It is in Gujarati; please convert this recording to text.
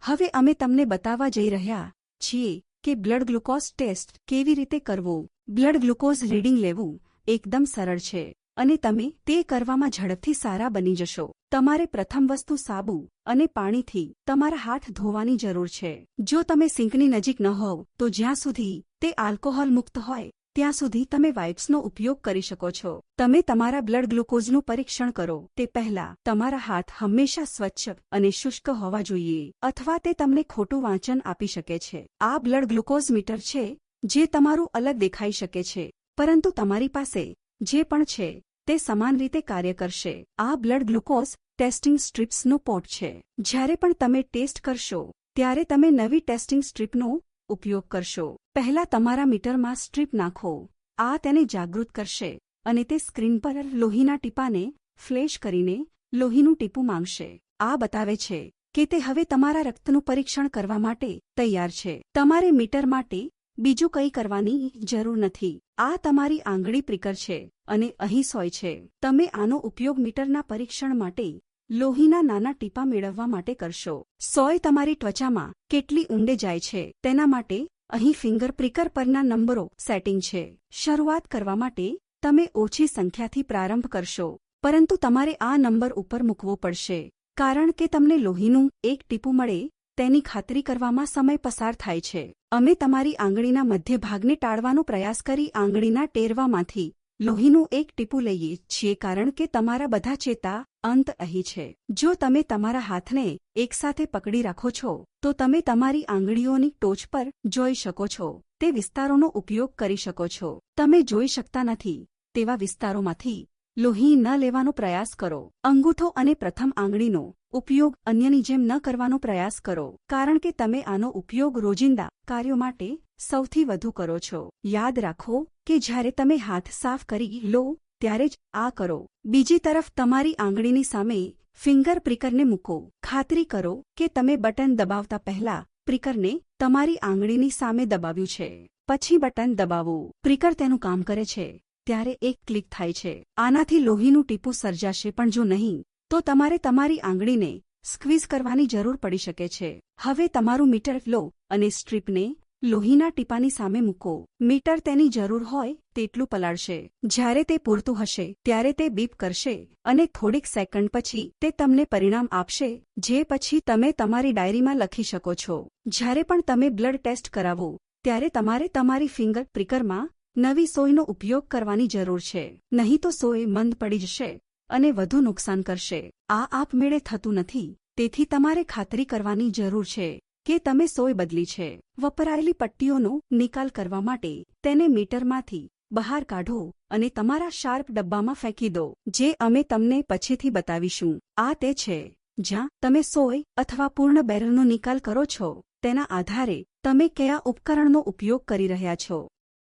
હવે અમે તમને બતાવવા જઈ રહ્યા છીએ કે બ્લડ ગ્લુકોઝ ટેસ્ટ કેવી રીતે કરવો। બ્લડ ગ્લુકોઝ રીડિંગ લેવું એકદમ સરળ છે અને તમે તે કરવામાં ઝડપથી સારા બની જશો। તમારે પ્રથમ વસ્તુ સાબુ અને પાણીથી તમારા હાથ ધોવાની જરૂર છે। જો તમે સિંકની નજીક ન હોવ તો જ્યાં સુધી તે આલ્કોહોલ મુક્ત હોય ત્યાં સુધી તમે વાઇપ્સનો ઉપયોગ કરી શકો છો। તમે તમારા બ્લડ ગ્લુકોઝનું પરીક્ષણ કરો તે પહેલા તમારા હાથ હંમેશા સ્વચ્છ અને શુષ્ક હોવા જોઈએ અથવા તે તમને ખોટું વાંચન આપી શકે છે। આ બ્લડ ગ્લુકોઝ મીટર છે જે તમારું અલગ દેખાઈ શકે છે પરંતુ તમારી પાસે જે પણ છે તે સમાન રીતે કાર્ય કરશે। આ બ્લડ ગ્લુકોઝ ટેસ્ટિંગ સ્ટ્રીપ્સનો પોટ છે। જ્યારે પણ તમે ટેસ્ટ કરશો ત્યારે તમે નવી ટેસ્ટિંગ સ્ટ્રીપનો ઉપયોગ કરશો। પહેલા તમારા મીટરમાં સ્ટ્રીપ નાખો। આ તેને જાગૃત કરશે અને તે સ્ક્રીન પર લોહીના ટીપાને ફ્લેશ કરીને લોહીનું ટીપું માંગશે। આ બતાવે છે કે તે હવે તમારા રક્તનું પરીક્ષણ કરવા માટે તૈયાર છે। તમારે મીટર માટે બીજું કંઈ કરવાની જરૂર નથી। આ તમારી આંગળી પ્રિકર છે અને અહીં સોય છે। તમે આનો ઉપયોગ મીટરના પરીક્ષણ માટે લોહીના નાના ટીપા મેળવવા માટે કરશો। સોય તમારી ત્વચામાં કેટલી ઊંડે જાય છે તેના માટે અહીં ફિંગર પ્રિકર પરના નંબરો સેટિંગ છે। શરૂઆત કરવા માટે તમે ઓછી સંખ્યાથી પ્રારંભ કરશો પરંતુ તમારે આ નંબર ઉપર મૂકવો પડશે કારણ કે તમને લોહીનું એક ટીપું મળે તેની ખાતરી કરવામાં સમય પસાર થાય છે। અમે તમારી આંગળીના મધ્ય ભાગને ટાળવાનો પ્રયાસ કરી આંગળીના ટેરવામાંથી લોહીનું એક ટીપું લઈએ છીએ કારણ કે તમારા બધા ચેતા અંત અહીં છે। જો તમે તમારા હાથને એકસાથે પકડી રાખો છો તો તમે તમારી આંગળીઓની ટોચ પર જોઈ શકો છો। તે વિસ્તારોનો ઉપયોગ કરી શકો છો। તમે જોઈ શકતા નથી તેવા વિસ્તારોમાંથી લોહી ન લેવાનો પ્રયાસ કરો। અંગૂઠો અને પ્રથમ આંગળીનો ઉપયોગ અન્યની જેમ ન કરવાનો પ્રયાસ કરો કારણ કે તમે આનો ઉપયોગ રોજિંદા કાર્યો માટે સૌથી વધુ કરો છો। યાદ રાખો કે જ્યારે તમે હાથ સાફ કરી લો ત્યારે જ આ કરો। બીજી તરફ તમારી આંગળીની સામે ફિંગર પ્રિકરને મૂકો। ખાતરી કરો કે તમે બટન દબાવતા પહેલા પ્રિકરને તમારી આંગળીની સામે દબાવ્યું છે પછી બટન દબાવો। પ્રિકર તેનું કામ કરે છે ત્યારે એક ક્લિક થાય છે। આનાથી લોહીનું ટીપું સર્જાશે પણ જો નહીં તો તમારે તમારી આંગળીને સ્ક્વીઝ કરવાની જરૂર પડી શકે છે। હવે તમારું મીટર લો અને સ્ટ્રીપને લોહીના ટીપાની સામે મૂકો। મીટર તેની જરૂર હોય તેટલું પલાળશે। જ્યારે તે પૂરતું હશે ત્યારે તે બીપ કરશે અને થોડીક સેકન્ડ પછી તે તમને પરિણામ આપશે જે પછી તમે તમારી ડાયરીમાં લખી શકો છો। જ્યારે પણ તમે બ્લડ ટેસ્ટ કરાવો ત્યારે તમારે તમારી ફિંગર પ્રિકરમાં નવી સોયનો ઉપયોગ કરવાની જરૂર છે નહીં તો સોય મંદ પડી જશે અને વધુ નુકસાન કરશે। આ આપમેળે થતું નથી તેથી તમારે ખાતરી કરવાની જરૂર છે કે તમે સોય બદલી છે। વપરાયેલી પટ્ટીઓનો નિકાલ કરવા માટે તેને મીટરમાંથી બહાર કાઢો અને તમારા શાર્પ ડબ્બામાં ફેંકી દો જે અમે તમને પછીથી બતાવીશું। આ તે છે જ્યાં તમે સોય અથવા પૂર્ણ બેરલનો નિકાલ કરો છો તેના આધારે તમે કયા ઉપકરણનો ઉપયોગ કરી રહ્યા છો।